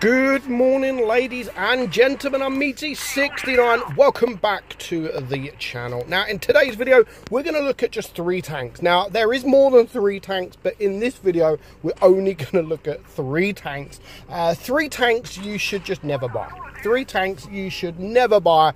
Good morning, ladies and gentlemen. I'm meadsy69. Welcome back to the channel. Now, in today's video, we're going to look at just 3 tanks. Now, there is more than 3 tanks, but in this video, we're only going to look at 3 tanks. 3 tanks you should just never buy. 3 tanks you should never buy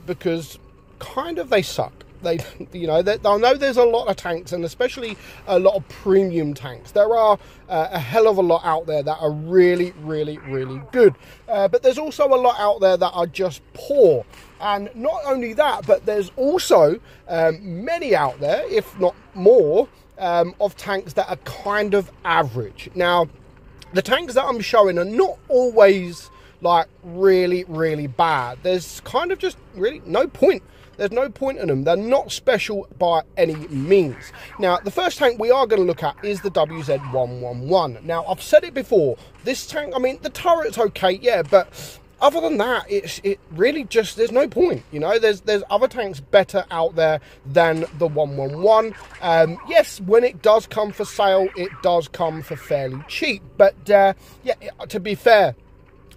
because kind of they suck. I know there's a lot of tanks, and especially a lot of premium tanks. There are a hell of a lot out there that are really, really, really good. But there's also a lot out there that are just poor. And not only that, but there's also many out there, if not more, of tanks that are kind of average. Now, the tanks that I'm showing are not always like really, really bad. There's kind of just really no point. There's no point in them. They're not special by any means. Now, the first tank we are going to look at is the WZ111. Now, I've said it before. This tank, I mean, the turret's okay, yeah, but other than that, it really just, there's no point. You know, there's other tanks better out there than the 111. Yes, when it does come for sale, it does come for fairly cheap. But yeah, to be fair,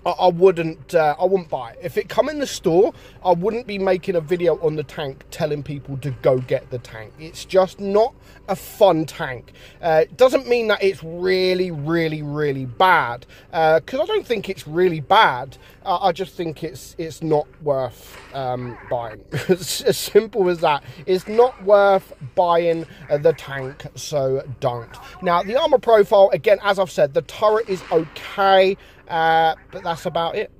I wouldn't buy it. If it come in the store, I wouldn't be making a video on the tank telling people to go get the tank. It's just not a fun tank. It doesn't mean that it's really, really, really bad, because I don't think it's really bad. I just think it's not worth buying. It's as simple as that. It's not worth buying the tank, so don't. Now, the armor profile, again, as I've said, the turret is okay. But that's about it.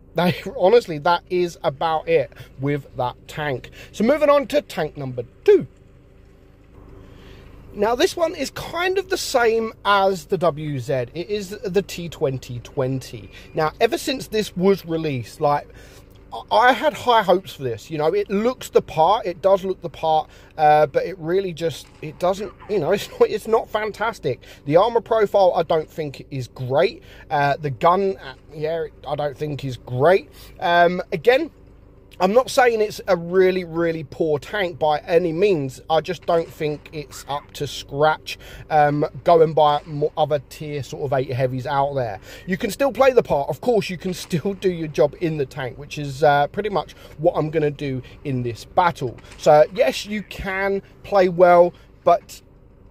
Honestly, that is about it with that tank. So moving on to tank number 2. Now, this one is kind of the same as the WZ. It is the T2020. Now, ever since this was released, like, I had high hopes for this. You know, it looks the part. It does look the part, but it really just, it doesn't, you know, it's not fantastic. The armor profile, I don't think is great. The gun, yeah, I don't think is great. Again, I'm not saying it's a really, really poor tank by any means. I just don't think it's up to scratch going by other tier sort of 8 heavies out there. You can still play the part. Of course, you can still do your job in the tank, which is pretty much what I'm going to do in this battle. So, yes, you can play well, but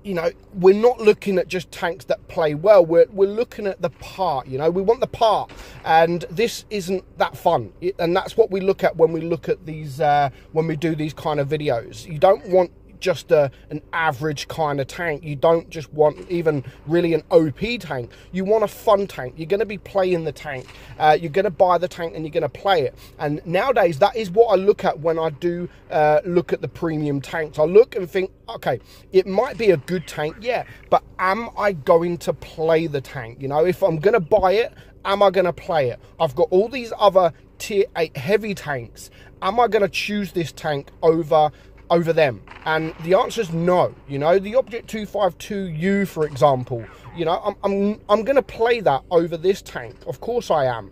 you know, we're not looking at just tanks that play well. We're looking at the part, you know. We want the part, and this isn't that fun. And that's what we look at when we look at these, when we do these kind of videos. You don't want just an average kind of tank. You don't just want even really an OP tank. You want a fun tank. You're going to be playing the tank. You're going to buy the tank and you're going to play it. And nowadays, that is what I look at when I do look at the premium tanks. I look and think, okay, it might be a good tank, yeah, but am I going to play the tank? You know, if I'm going to buy it, am I going to play it? I've got all these other tier 8 heavy tanks. Am I going to choose this tank over them? And the answer is no. You know, the Object 252U, for example, you know, I'm going to play that over this tank. Of course I am.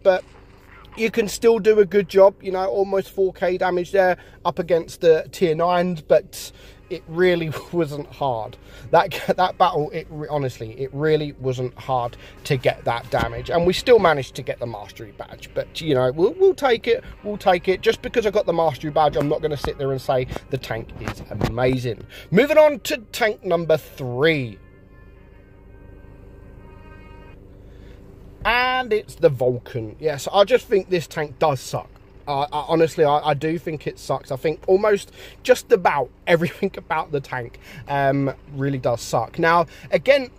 But you can still do a good job, you know, almost 4k damage there up against the tier 9s, but it really wasn't hard. That battle, honestly, it really wasn't hard to get that damage, and we still managed to get the mastery badge. But you know, we'll take it. We'll take it. Just because I got the mastery badge, I'm not going to sit there and say the tank is amazing. Moving on to tank number 3. And it's the Vulcan. Yes, I just think this tank does suck. Honestly, I do think it sucks. I think almost just about everything about the tank really does suck. Now, again,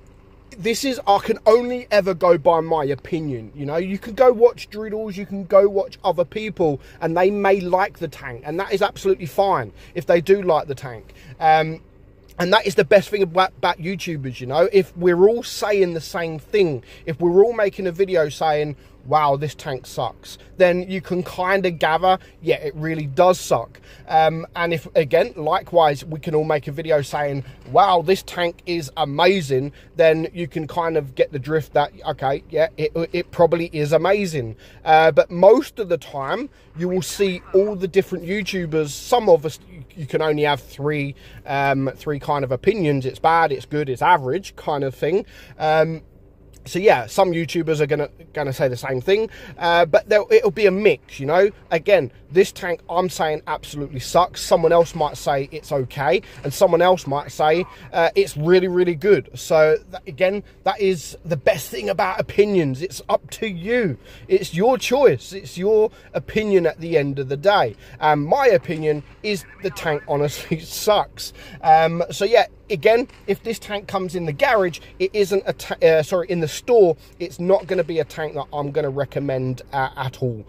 this is, I can only ever go by my opinion. You know, you can go watch Driddles, you can go watch other people, and they may like the tank, and that is absolutely fine if they do like the tank. And that is the best thing about YouTubers, you know. If we're all saying the same thing, if we're all making a video saying, wow, this tank sucks, then you can kind of gather, yeah, it really does suck. And if, again, likewise, we can all make a video saying, wow, this tank is amazing, then you can kind of get the drift that, okay, yeah, it probably is amazing. But most of the time, you will see all the different YouTubers. Some of us, you can only have three kind of opinions. It's bad, it's good, it's average kind of thing. So yeah, some YouTubers are gonna say the same thing, but it'll be a mix, you know. Again, this tank I'm saying absolutely sucks. Someone else might say it's okay, and someone else might say it's really, really good. So again, that is the best thing about opinions. It's up to you. It's your choice. It's your opinion at the end of the day. My opinion is the tank honestly sucks. So yeah. Again, if this tank comes in the garage, it isn't in the store, it's not going to be a tank that I'm going to recommend at all.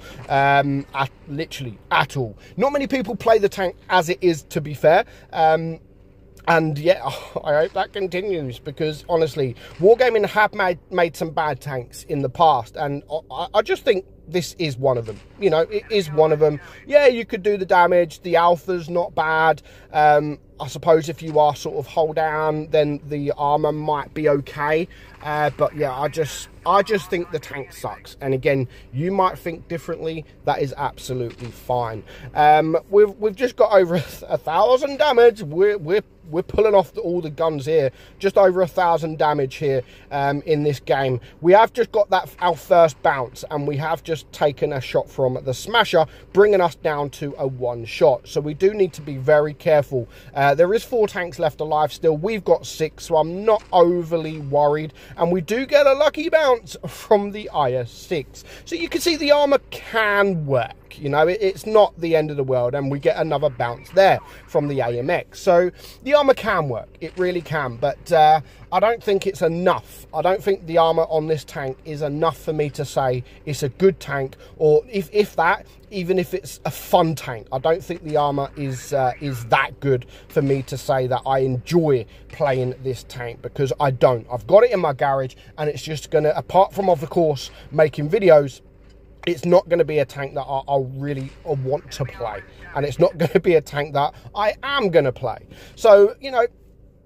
Literally at all. Not many people play the tank as it is, to be fair. And yeah, I hope that continues, because honestly, Wargaming have made some bad tanks in the past, and I just think this is one of them. You know, it is one of them. Yeah, you could do the damage. The alpha's not bad. I suppose if you are sort of hull down, then the armor might be okay. But yeah, I just think the tank sucks. And again, you might think differently. That is absolutely fine. We've just got over 1,000 damage. We're pulling off all the guns here. Just over 1,000 damage here in this game. We have just got our first bounce, and we have just taken a shot from the smasher, bringing us down to a 1 shot. So we do need to be very careful. There is 4 tanks left alive still. We've got 6, so I'm not overly worried. And we do get a lucky bounce from the IS-6. So you can see the armor can work. You know, it's not the end of the world, and we get another bounce there from the AMX. So the armor can work, it really can, but I don't think it's enough. I don't think the armor on this tank is enough for me to say it's a good tank, or if that, even if it's a fun tank. I don't think the armor is that good for me to say that I enjoy playing this tank, because I don't. I've got it in my garage, and it's just gonna, apart from of course making videos, it's not going to be a tank that I'll really want to play. And it's not going to be a tank that I am going to play. So, you know,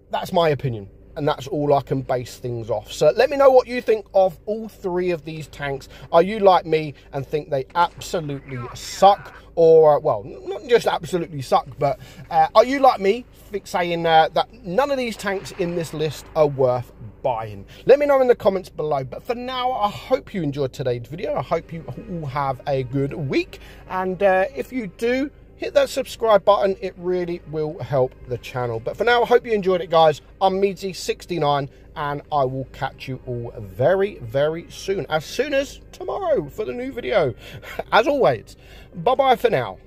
that's my opinion. And that's all I can base things off. So let me know what you think of all 3 of these tanks. Are you like me and think they absolutely suck? Or, well, not just absolutely suck, but are you like me saying that none of these tanks in this list are worth buying? Let me know in the comments below. But for now, I hope you enjoyed today's video. I hope you all have a good week. And if you do, hit that subscribe button. It really will help the channel. But for now, I hope you enjoyed it, guys. I'm meadsy69, and I will catch you all very, very soon as tomorrow for the new video. As always, bye-bye for now.